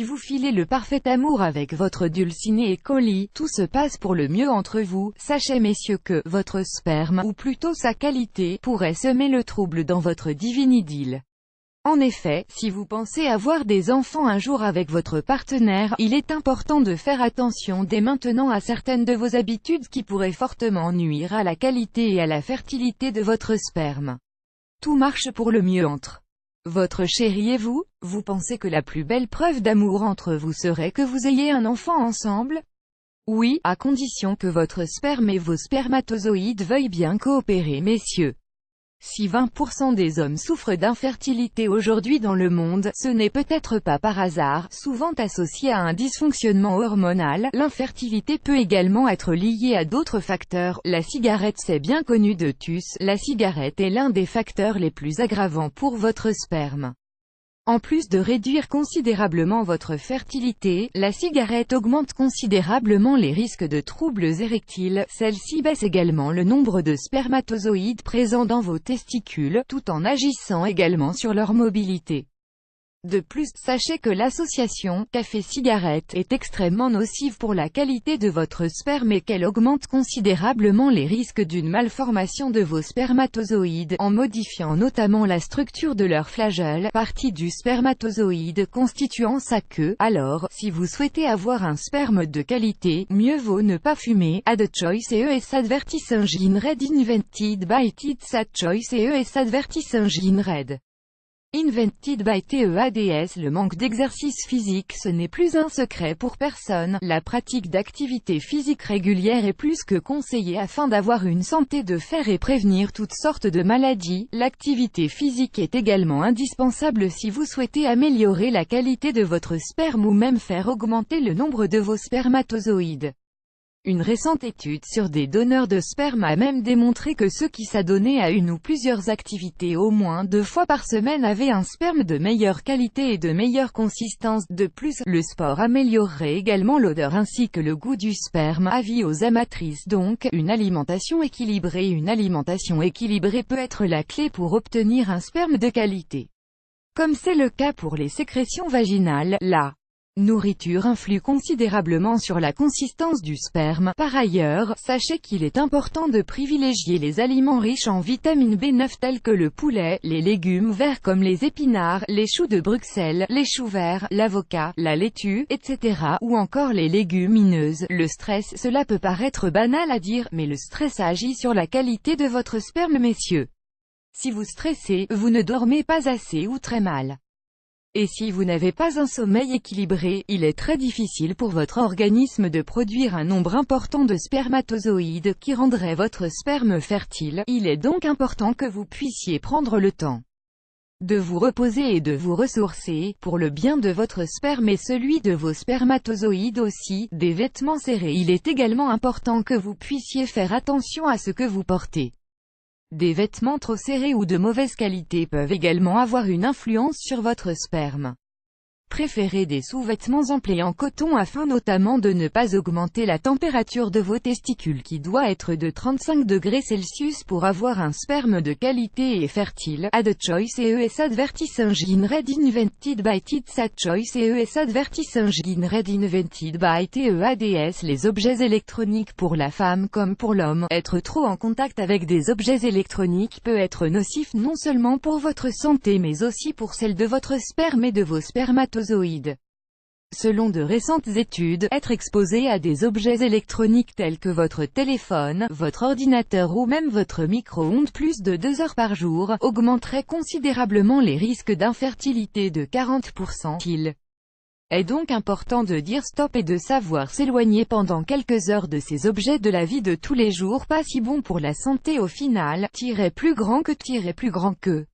Si vous filez le parfait amour avec votre dulciné et colis, tout se passe pour le mieux entre vous. Sachez messieurs que votre sperme, ou plutôt sa qualité, pourrait semer le trouble dans votre divine idylle. En effet, si vous pensez avoir des enfants un jour avec votre partenaire, il est important de faire attention dès maintenant à certaines de vos habitudes qui pourraient fortement nuire à la qualité et à la fertilité de votre sperme. Tout marche pour le mieux entre votre chéri et vous. Vous pensez que la plus belle preuve d'amour entre vous serait que vous ayez un enfant ensemble? Oui, à condition que votre sperme et vos spermatozoïdes veuillent bien coopérer messieurs. Si 20% des hommes souffrent d'infertilité aujourd'hui dans le monde, ce n'est peut-être pas par hasard. Souvent associé à un dysfonctionnement hormonal, l'infertilité peut également être liée à d'autres facteurs. La cigarette, c'est bien connu de tous, la cigarette est l'un des facteurs les plus aggravants pour votre sperme. En plus de réduire considérablement votre fertilité, la cigarette augmente considérablement les risques de troubles érectiles. Celle-ci baisse également le nombre de spermatozoïdes présents dans vos testicules, tout en agissant également sur leur mobilité. De plus, sachez que l'association café-cigarette est extrêmement nocive pour la qualité de votre sperme et qu'elle augmente considérablement les risques d'une malformation de vos spermatozoïdes, en modifiant notamment la structure de leur flagelle, partie du spermatozoïde constituant sa queue. Alors, si vous souhaitez avoir un sperme de qualité, mieux vaut ne pas fumer. Ad choice ES advertising red invented by TEDS. Ad choice ES advertising red invented by TEADS. Le manque d'exercice physique, ce n'est plus un secret pour personne. La pratique d'activité physique régulière est plus que conseillée afin d'avoir une santé de fer et prévenir toutes sortes de maladies. L'activité physique est également indispensable si vous souhaitez améliorer la qualité de votre sperme ou même faire augmenter le nombre de vos spermatozoïdes. Une récente étude sur des donneurs de sperme a même démontré que ceux qui s'adonnaient à une ou plusieurs activités au moins 2 fois par semaine avaient un sperme de meilleure qualité et de meilleure consistance. De plus, le sport améliorerait également l'odeur ainsi que le goût du sperme. Avis aux amatrices donc, une alimentation équilibrée. Une alimentation équilibrée peut être la clé pour obtenir un sperme de qualité. Comme c'est le cas pour les sécrétions vaginales, la nourriture influe considérablement sur la consistance du sperme. Par ailleurs, sachez qu'il est important de privilégier les aliments riches en vitamine B9 tels que le poulet, les légumes verts comme les épinards, les choux de Bruxelles, les choux verts, l'avocat, la laitue, etc. ou encore les légumineuses. Le stress, cela peut paraître banal à dire, mais le stress agit sur la qualité de votre sperme messieurs. Si vous stressez, vous ne dormez pas assez ou très mal. Et si vous n'avez pas un sommeil équilibré, il est très difficile pour votre organisme de produire un nombre important de spermatozoïdes qui rendrait votre sperme fertile. Il est donc important que vous puissiez prendre le temps de vous reposer et de vous ressourcer, pour le bien de votre sperme et celui de vos spermatozoïdes aussi. Des vêtements serrés. Il est également important que vous puissiez faire attention à ce que vous portez. Des vêtements trop serrés ou de mauvaise qualité peuvent également avoir une influence sur votre sperme. Préférez des sous-vêtements amplés en coton afin notamment de ne pas augmenter la température de vos testicules qui doit être de 35 degrés Celsius pour avoir un sperme de qualité et fertile. Ad choice ES advertising red invented by TEDS. Ad choice ES advertising red invented by TEADS. Les objets électroniques pour la femme comme pour l'homme. Être trop en contact avec des objets électroniques peut être nocif non seulement pour votre santé mais aussi pour celle de votre sperme et de vos spermatozoïdes. Selon de récentes études, être exposé à des objets électroniques tels que votre téléphone, votre ordinateur ou même votre micro-ondes plus de 2 heures par jour, augmenterait considérablement les risques d'infertilité de 40%. Il est donc important de dire stop et de savoir s'éloigner pendant quelques heures de ces objets de la vie de tous les jours pas si bons pour la santé au final. Plus grand que